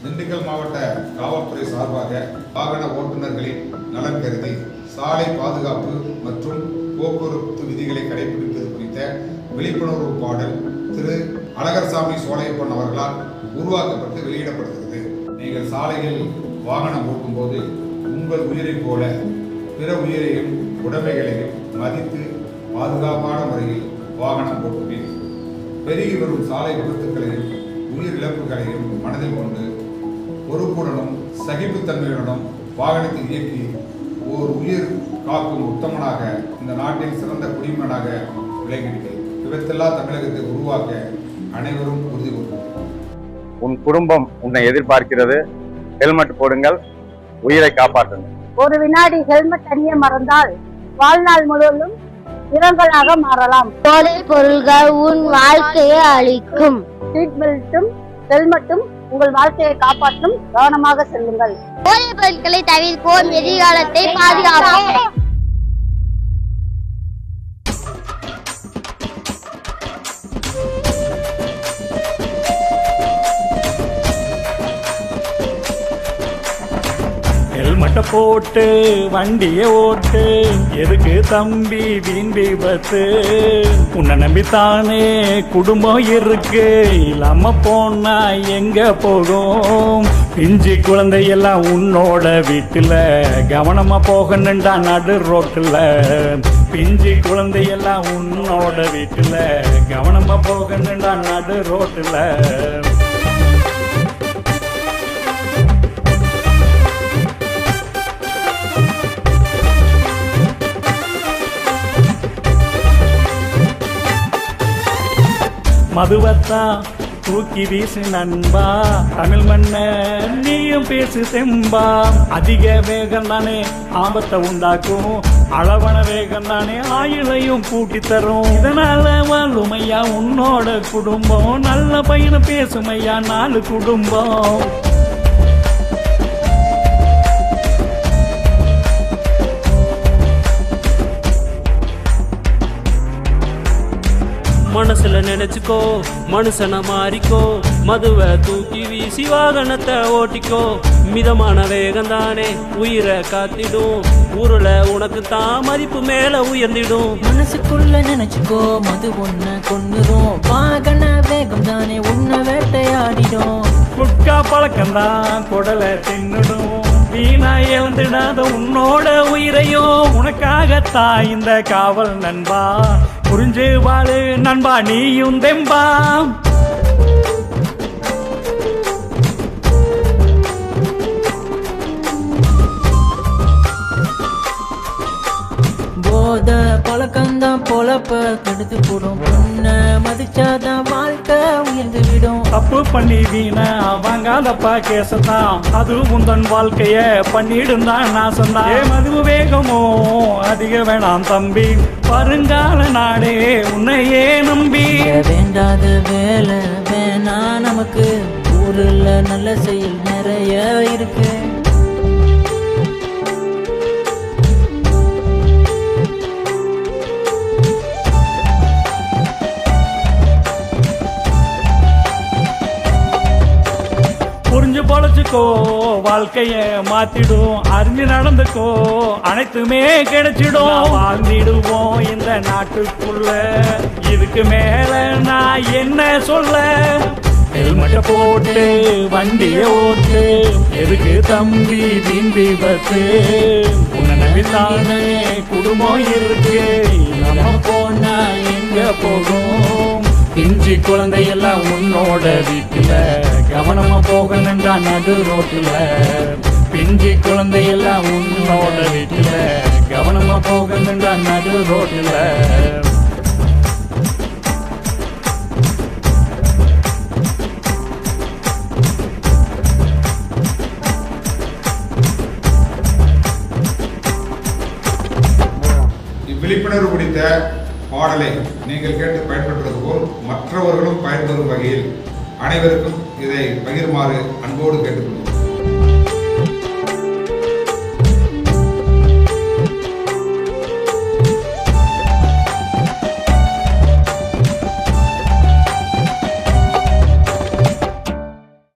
திண்டுக்கல் மாவட்ட காவல்துறை சார்பாக வாகன ஓட்டுநர்களின் நலன் கருதி சாலை பாதுகாப்பு மற்றும் போக்குவரத்து விதிகளை கடைபிடிப்பது குறித்த விழிப்புணர்வு பாடல் திரு அழகர்சாமி சோலையப்பன் அவர்களால் உருவாக்கப்பட்டு வெளியிடப்படுகிறது. நீங்கள் சாலையில் வாகனம் ஓட்டும் போது உங்கள் உயிரை போல பிற உயிரையும் உடைமைகளையும் மதித்து பாதுகாப்பான முறையில் வாகனம் ஓட்டுவீர். பெருகி வரும் சாலை விபத்துக்களையும் உயிரிழப்புகளையும் மனதில் கொண்டு பொறுப்புடனும் சகிப்புத்தன்மையுடனும் வாகனத்தை இயக்கி ஓர் உயிர் காக்கும் உத்தமனாக இந்த நாட்டின் சிறந்த குடிமகனாக விளங்கிடுங்கள். விபத்தில்லா தமிழகத்தை உருவாக்க அனைவரும் உறுதி கொள்ளுங்கள். உன் குடும்பம் உன்னை எதிர்பார்க்கிறது. ஹெல்மெட் போடுங்கள், உயிரை காப்பாற்றுங்கள். ஒரு வினாடி ஹெல்மெட் அணிய மறந்தால் வாழ்நாள் முழுவதும் இரங்கலாக மாறலாம். போதைப் பொருள்கள் உன் வாழ்க்கையை அழிக்கும். சீட் பெல்ட்டும் ஹெல்மெட்டும் உங்கள் வாழ்க்கையை காப்பாற்றும். கவனமாக செல்லுங்கள். போதைப் பொருட்களை தவிர்ப்போம், எதிர்காலத்தை பாதுகாப்போம். ஹெல்மெட்டை போட்டு வண்டியை ஓட்டு, எதுக்கு தம்பி வீண் விபத்து? உன்னை நம்பித்தானே குடும்பம் இருக்கு, இல்லாம போனா எங்க போகும்? பிஞ்சு குழந்தையெல்லாம் உன்னோட வீட்டுல, கவனமா போகணுண்டா நடு ரோட்டுல. பிஞ்சு குழந்தையெல்லாம் உன்னோட வீட்டுல, கவனமா போகணுண்டா நடு ரோட்டுல. மதுவத்தான் தூக்கி வீசு நண்பா, தமிழ் மண்ண நீயும் பேசு தெம்பா. அதிக வேகம் தானே ஆபத்தை உண்டாக்கும், அளவான வேகம் தானே ஆயுளையும் கூட்டி தரும். இதனால வாழுமையா உன்னோட குடும்பம், நல்ல பையனை பேசுமையா 4 குடும்பம். மனசுல நினைச்சுக்கோ, மனுஷன மாறிக்கோ, மதுவை தூக்கி வீசி வாகனத்தை ஓட்டிக்கோ. மிதமான வேகம் தானே உயிரை காத்திடும், ஊருல உனக்கு தான் மதிப்பு மேல உயர்ந்திடும். மனசுக்குள்ள நினைச்சுக்கோ, மது ஒன்ன கொன்னுடும், வாகன வேகம் தானே உன்னை வேட்டையாடிடும். குட்கா பழக்கம்தான் குடலை தின்னுடும், வீணா எழுந்துடாத உன்னோட உயிரையும் உனக்காகத்தான் இந்த காவல் நண்பா. புரிஞ்சு வாழு நண்பா, நீயும் தெம்பா. போத பழக்கம்தான் பொழப்ப கெடுத்து போடும், பொண்ண மதிச்சாதான் வாழ்க்கை உயர்ந்து விடும். தப்பு பண்ணி வீணா வாங்காதப்பா கேசத்தான், அது உந்தன் வாழ்க்கைய பண்ணிடும் தான் நாசந்தான். மது வேகமோ அதிக வேணாம் தம்பி, வருங்கால நாடே உன்னையே நம்பி. வேண்டாத வேலை வேணா நமக்கு, ஊருல நல்ல செயல் நிறைய இருக்கு. புரிஞ்சு பொழைச்சுக்கோ, வாழ்க்கைய மாத்திடும், அறிஞ்சு நடந்துக்கோ, அனைத்துமே கிடைச்சிடும். வாழ்ந்திடுவோம் இந்த நாட்டுக்குள்ள, இதுக்கு மேல நான் என்ன சொல்ல? ஹெல்மெட்டை போட்டு வண்டிய ஓட்டு, எதுக்கு தம்பி வீண் விபத்து? உன்னை நம்பித்தானே குடும்பம் இருக்கு, நம்ம போனா எங்க போகும்? பிஞ்சு குழந்தையெல்லாம் உன்னோட வீட்டுல, கவனமா போகணுண்டா நடு ரோட்டுல. பிஞ்சு குழந்தையெல்லாம் உன்னோட வீட்டுல, கவனமா போகணுண்டா நடு ரோட்டுல. இவ்விழிப்புணர்வு குறித்த பாடலை நீங்கள் கேட்டு பயன்பெற்றது போல் மற்றவர்களும் பயன்பெறும் வகையில் அனைவருக்கும் இதை பகிருமாறு அன்போடு கேட்டுக்கொள்கிறோம்.